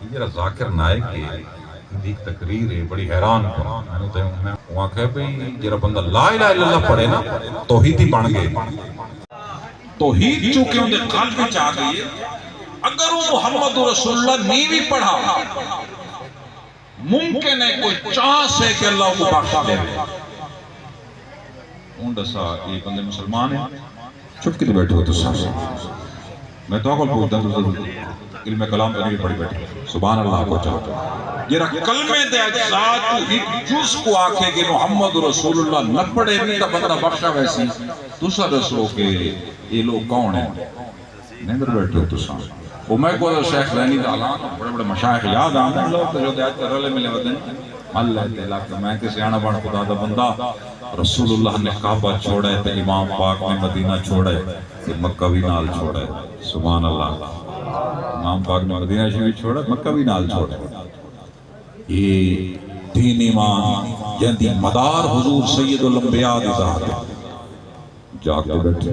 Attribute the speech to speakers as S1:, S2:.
S1: یہ ذاکر نائک کی تقریر ہے بڑی حیران کر میں وہاں کہے بھئی جرا بندہ لا الہ الا اللہ پڑھے نا توحیدی بن گئے توحید چونکہ ان دے قلب میں چاہ گئی اگر وہ محمد رسول اللہ نہیں بھی پڑھا ممکن ہے کوئی چانس ہے کہ اللہ کو بخش دے ان دسا یہ بندے مسلمان ہیں چھپ کے بیٹھے ہو تو سارے میں تو اکل پوچھتا تو ضرور علم کلام تو نہیں پڑھی بیٹھے سبحان اللہ کو چاہتا یہ کلمے دے اجزاد تو ایک جز کو آکھے کہ محمد رسول اللہ نہ پڑھے بھی تا بندہ بخشا ویسی دوسرا دسو کہ یہ لوگ کون ہیں نہیں در بیٹھے ہو تو سارے وہ میں کو شیخ لینی دالان بڑے بڑے مشایخ یاد آنے لوگ تو جو دیات کر رلے ملے ودن اللہ تعالیٰ کہ میں کسی آنا بڑھ خدا دا بندہ رسول اللہ نے کعبہ چھوڑے تے امام پاک نے مدینہ چھوڑے تے مکہ بھی نال چھوڑے سبحان اللہ امام پاک نے مدینہ شریف چھوڑے مکہ بھی نال چھوڑے یہ دین ایمان جن دی مدار حضور سید الانبیاء دی ذات جا کے بیٹھے